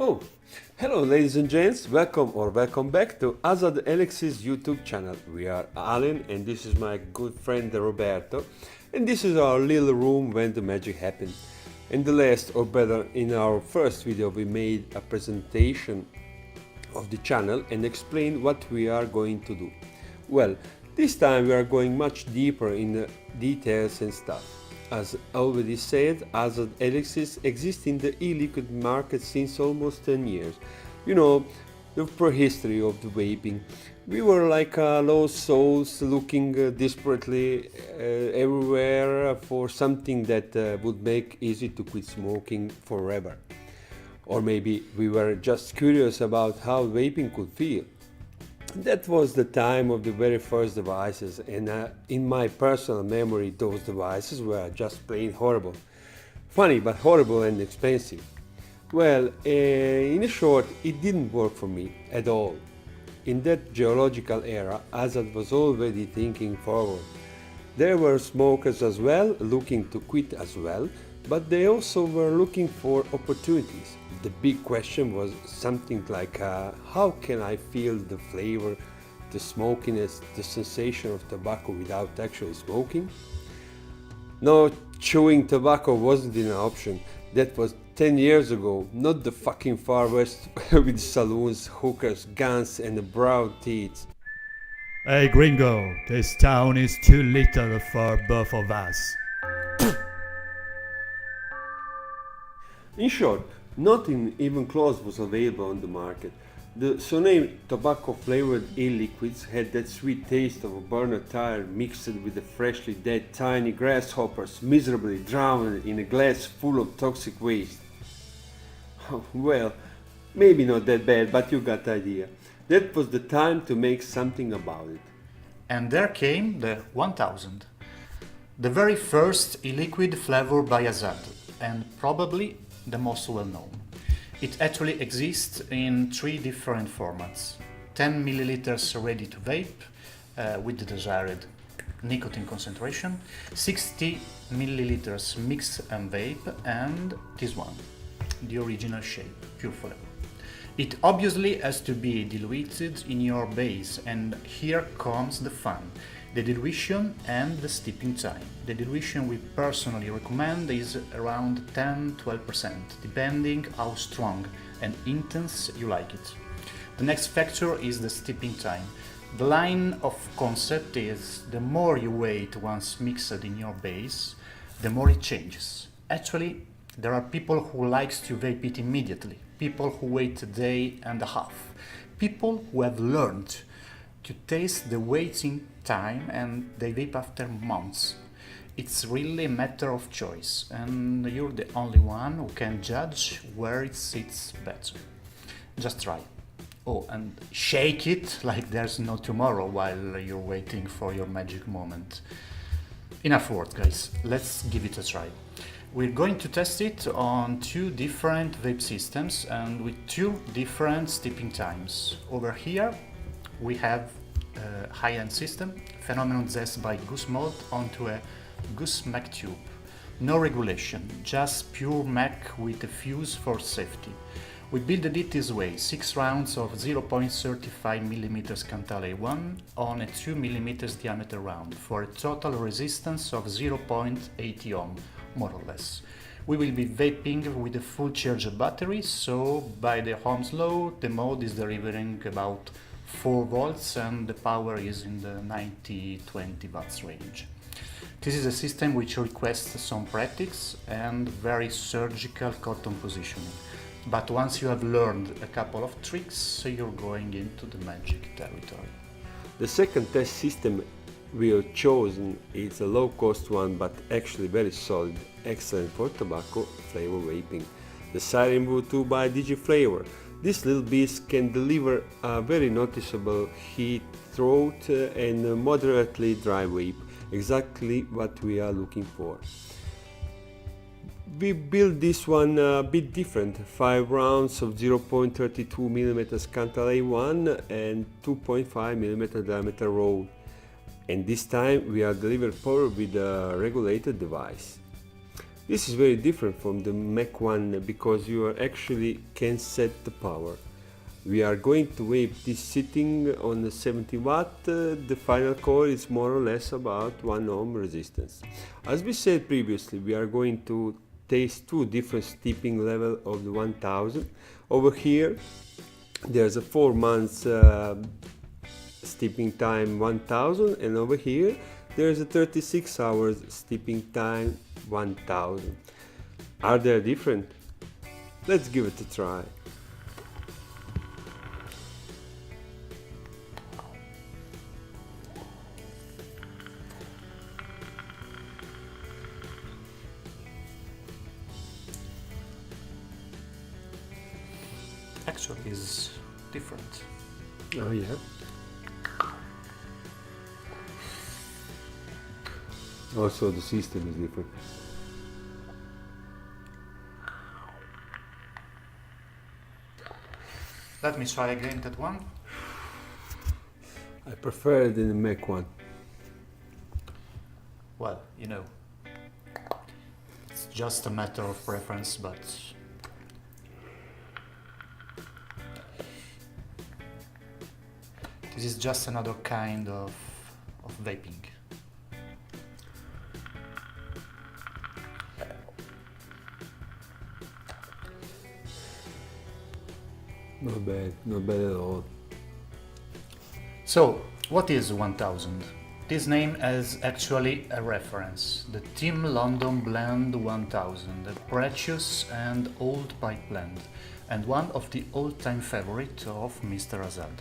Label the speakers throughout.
Speaker 1: Oh, hello ladies and gents, welcome back to Azhad Elixirs YouTube channel. We are Alan and this is my good friend Roberto, and this is our little room when the magic happened. In the last, or better in our first video, we made a presentation of the channel and explained what we are going to do. Well, this time we are going much deeper in the details and stuff. As already said, Azhad Elixirs exists in the e-liquid market since almost 10 years. You know, the prehistory of the vaping. We were like lost souls looking desperately everywhere for something that would make easy to quit smoking forever. Or maybe we were just curious about how vaping could feel. That was the time of the very first devices, and in my personal memory those devices were just plain horrible. Funny, but horrible and expensive. Well, in short, it didn't work for me at all. In that geological era, Azhad was already thinking forward. There were smokers as well, looking to quit as well, but they also were looking for opportunities. The big question was something like, how can I feel the flavor, the smokiness, the sensation of tobacco without actually smoking? No, chewing tobacco wasn't an option. That was 10 years ago, not the fucking Far West with saloons, hookers, guns and broad teeth.
Speaker 2: Hey gringo, this town is too little for both of us.
Speaker 1: In short, nothing even close was available on the market. The so-named tobacco-flavored e-liquids had that sweet taste of a burner tire mixed with the freshly dead tiny grasshoppers miserably drowned in a glass full of toxic waste. Well, maybe not that bad, but you got the idea. That was the time to make something about it.
Speaker 3: And there came the 1000, the very first e-liquid flavor by Azhad, and probably the most well-known. It actually exists in 3 different formats: 10 milliliters ready to vape with the desired nicotine concentration, 60 milliliters mix and vape, and this one, the original shape, pure flavor. It obviously has to be diluted in your base, and here comes the fun. The dilution and the steeping time. The dilution we personally recommend is around 10-12%, depending how strong and intense you like it. The next factor is the steeping time. The line of concept is the more you wait once mixed in your base, the more it changes. Actually, there are people who likes to vape it immediately, people who wait a day and a half, people who have learned to taste the waiting time and they vape after months. It's really a matter of choice, and you're the only one who can judge where it sits better. Just try. Oh, and shake it like there's no tomorrow while you're waiting for your magic moment. Enough word, guys. Let's give it a try. We're going to test it on 2 different vape systems and with 2 different steeping times. Over here we have a high-end system, Phenomenon Zest by Goose Mode onto a Goose Mac tube. No regulation, just pure Mac with a fuse for safety. We built it this way: 6 rounds of 0.35mm Cantal A1 on a 2mm diameter round for a total resistance of 0.80 ohm, more or less. We will be vaping with a full charged battery, so by the Ohm's law the mode is delivering about 4 volts and the power is in the 90-20 watts range. This is a system which requests some practice and very surgical cotton positioning, but once you have learned a couple of tricks, you're going into the magic territory.
Speaker 1: The second test system we have chosen is a low-cost one, but actually very solid, excellent for tobacco flavor vaping. The Siren Blue 2 by DigiFlavor. This little beast can deliver a very noticeable heat throat and moderately dry vape, exactly what we are looking for. We built this one a bit different, 5 rounds of 0.32mm Cantal A1 and 2.5mm diameter roll, and this time we are delivered power with a regulated device. This is very different from the Mac one because you are actually can set the power. We are going to vape this sitting on the 70 watt. The final core is more or less about 1 ohm resistance. As we said previously, we are going to taste two different steeping level of the 1000. Over here there's a 4 months steeping time 1000, and over here there's a 36 hours steeping time 1000. Are they different? Let's give it a try.
Speaker 3: Actually is different.
Speaker 1: Oh yeah. Also the system is different.
Speaker 3: Let me try again that one.
Speaker 1: I prefer it in the Mac one.
Speaker 3: Well, you know, it's just a matter of preference, but this is just another kind of vaping.
Speaker 1: Not bad at all.
Speaker 3: So, what is 1000? This name is actually a reference. The Team London Blend 1000, a precious and old pipe blend, and one of the all-time favorite of Mr. Azhad.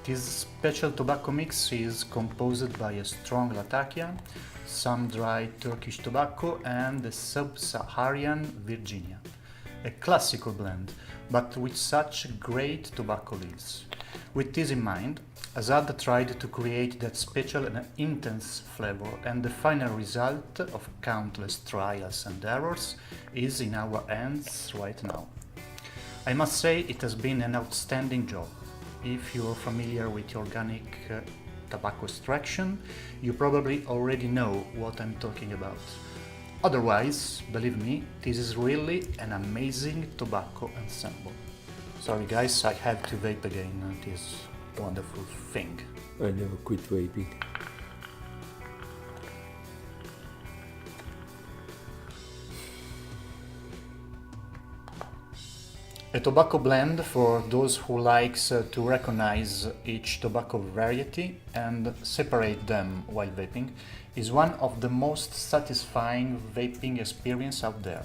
Speaker 3: This special tobacco mix is composed by a strong Latakia, some dry Turkish tobacco and the sub-Saharan Virginia. A classical blend, but with such great tobacco leaves. With this in mind, Azhad tried to create that special and intense flavor, and the final result of countless trials and errors is in our hands right now. I must say it has been an outstanding job. If you're familiar with organic tobacco extraction, you probably already know what I'm talking about. Otherwise, believe me, this is really an amazing tobacco ensemble. Sorry guys, I have to vape again this wonderful thing.
Speaker 1: I never quit vaping.
Speaker 3: A tobacco blend, for those who likes to recognize each tobacco variety and separate them while vaping, is one of the most satisfying vaping experience out there.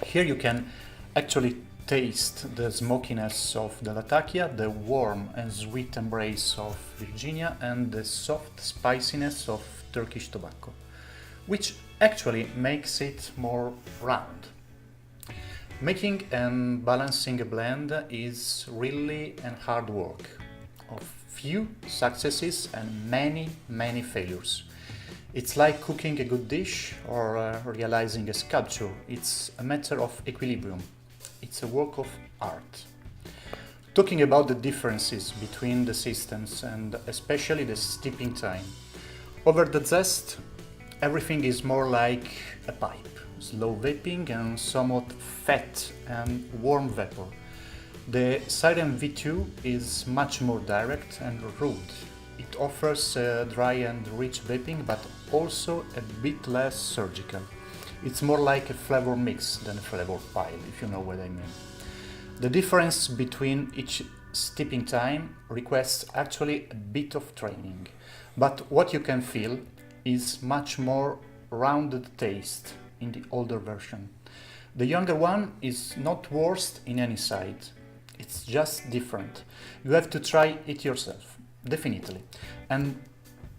Speaker 3: Here you can actually taste the smokiness of the Latakia, the warm and sweet embrace of Virginia, and the soft spiciness of Turkish tobacco, which actually makes it more round. Making and balancing a blend is really a hard work of few successes and many failures. It's like cooking a good dish or realizing a sculpture. It's a matter of equilibrium. It's a work of art. Talking about the differences between the systems and especially the steeping time. Over the zest, everything is more like a pipe. Slow vaping and somewhat fat and warm vapor. The Siren V2 is much more direct and rude. It offers dry and rich vaping, but also a bit less surgical. It's more like a flavor mix than a flavor pile, if you know what I mean. The difference between each steeping time requests actually a bit of training, but what you can feel is much more rounded taste in the older version. The younger one is not worst in any side, it's just different. You have to try it yourself, definitely. And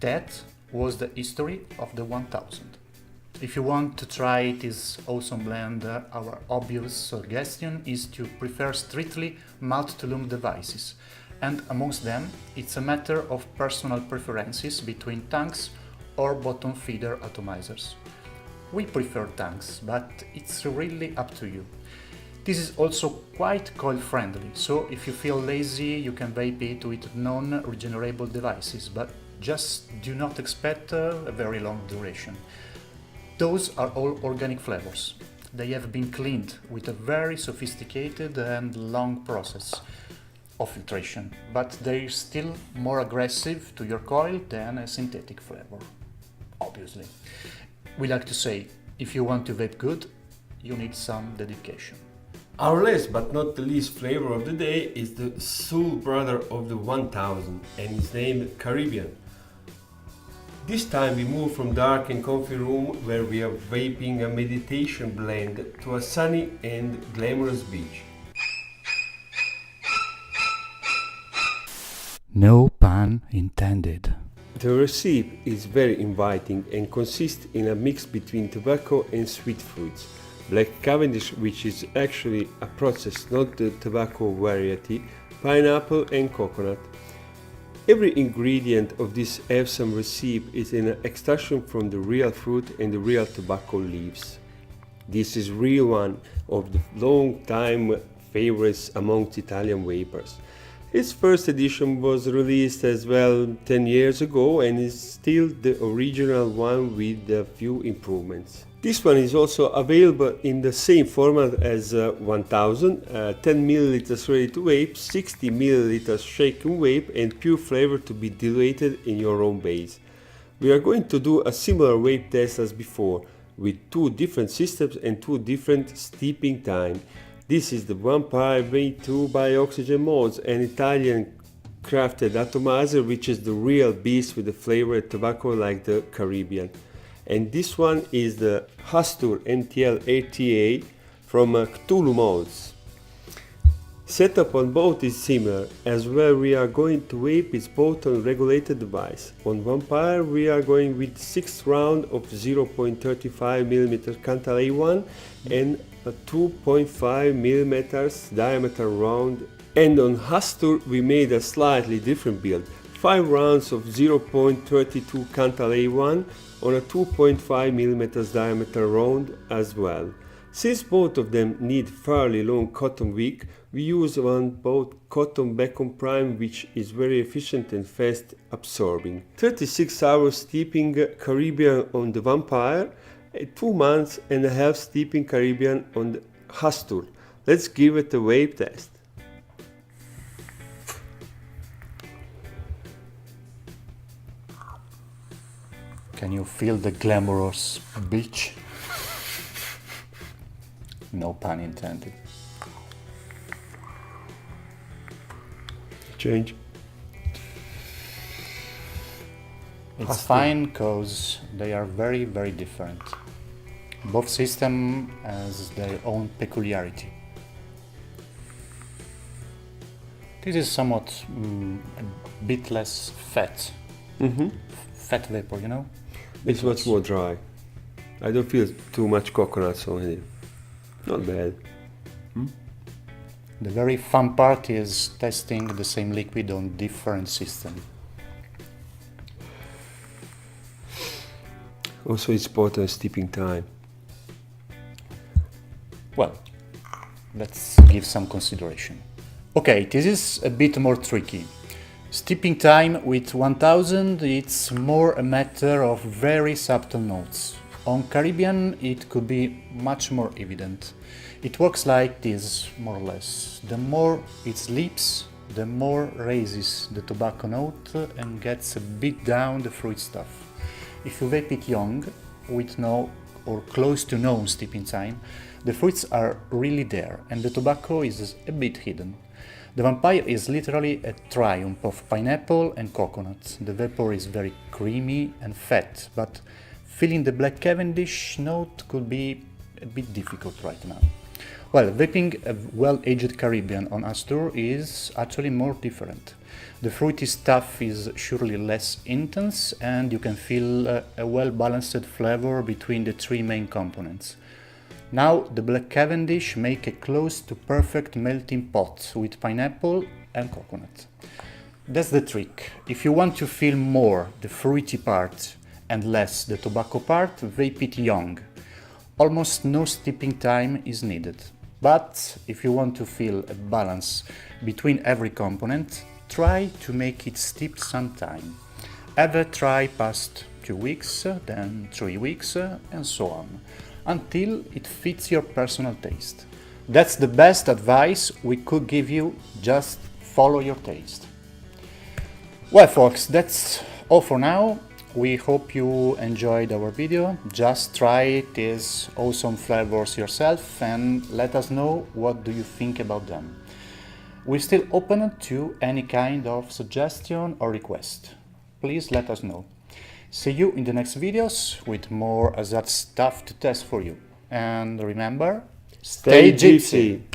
Speaker 3: that was the history of the 1000. If you want to try this awesome blend, our obvious suggestion is to prefer strictly mouth-to-lung devices, and amongst them, it's a matter of personal preferences between tanks or bottom feeder atomizers. We prefer tanks, but it's really up to you. This is also quite coil-friendly, so if you feel lazy, you can vape it with non-regenerable devices, but just do not expect a very long duration. Those are all organic flavors. They have been cleaned with a very sophisticated and long process of filtration, but they're still more aggressive to your coil than a synthetic flavor, obviously. We like to say, if you want to vape good, you need some dedication.
Speaker 1: Our last but not the least flavor of the day is the soul brother of the 1000 and is named Caribbean. This time we move from dark and comfy room where we are vaping a meditation blend to a sunny and glamorous beach.
Speaker 3: No pun intended.
Speaker 1: The recipe is very inviting and consists in a mix between tobacco and sweet fruits. Black Cavendish, which is actually a process, not the tobacco variety, pineapple and coconut. Every ingredient of this awesome recipe is an extraction from the real fruit and the real tobacco leaves. This is really one of the long time favorites amongst Italian vapers. Its first edition was released as well 10 years ago and is still the original one with a few improvements. This one is also available in the same format as 1000, 10 ml ready to vape, 60 ml shaken vape and pure flavor to be diluted in your own base. We are going to do a similar vape test as before, with two different systems and two different steeping time. This is the Vampire V2 by Oxygen Modes, an Italian crafted atomizer which is the real beast with the flavored tobacco like the Caribbean. And this one is the Astur NTL 80A from Cthulhu Modes. Setup on both is similar, as where we are going to vape is both on regulated device. On Vampire we are going with 6 round of 0.35mm Cantal A1 and a 2.5mm diameter round, and on Astur we made a slightly different build, 5 rounds of 0.32 Cantal A1 on a 2.5mm diameter round as well. Since both of them need fairly long cotton wick, we use one both cotton bacon prime which is very efficient and fast absorbing. 36 hours steeping Caribbean on the Vampire, 2 months and a half steeping Caribbean on the Astur. Let's give it a vape test.
Speaker 3: Can you feel the glamorous beach? No pun intended.
Speaker 1: Change.
Speaker 3: It's fine because they are very, very different. Both systems has their own peculiarity. This is somewhat a bit less fat. Fat vapor, you know?
Speaker 1: It's much more dry. I don't feel too much coconuts on it. Not bad.
Speaker 3: The very fun part is testing the same liquid on different systems.
Speaker 1: Also it's important steeping time.
Speaker 3: Well, let's give some consideration. Okay, this is a bit more tricky. Steeping time with 1000, it's more a matter of very subtle notes. On Caribbean, it could be much more evident. It works like this, more or less. The more it sleeps, the more raises the tobacco note and gets a bit down the fruit stuff. If you vape it young, with no or close to no steeping time, the fruits are really there and the tobacco is a bit hidden. The Vampire is literally a triumph of pineapple and coconut. The vapor is very creamy and fat, but feeling the Black Cavendish note could be a bit difficult right now. Well, vaping a well-aged Caribbean on Astur is actually more different. The fruity stuff is surely less intense and you can feel a well-balanced flavor between the three main components. Now the Black Cavendish make a close to perfect melting pot with pineapple and coconut. That's the trick. If you want to feel more the fruity part and less the tobacco part, vape it young. Almost no steeping time is needed. But if you want to feel a balance between every component, try to make it steep some time. Ever try past 2 weeks, then 3 weeks, and so on, until it fits your personal taste. That's the best advice we could give you, just follow your taste. Well folks, that's all for now. We hope you enjoyed our video. Just try these awesome flavors yourself and let us know what do you think about them. We're still open to any kind of suggestion or request. Please let us know. See you in the next videos with more Azhad stuff to test for you. And remember, stay gypsy!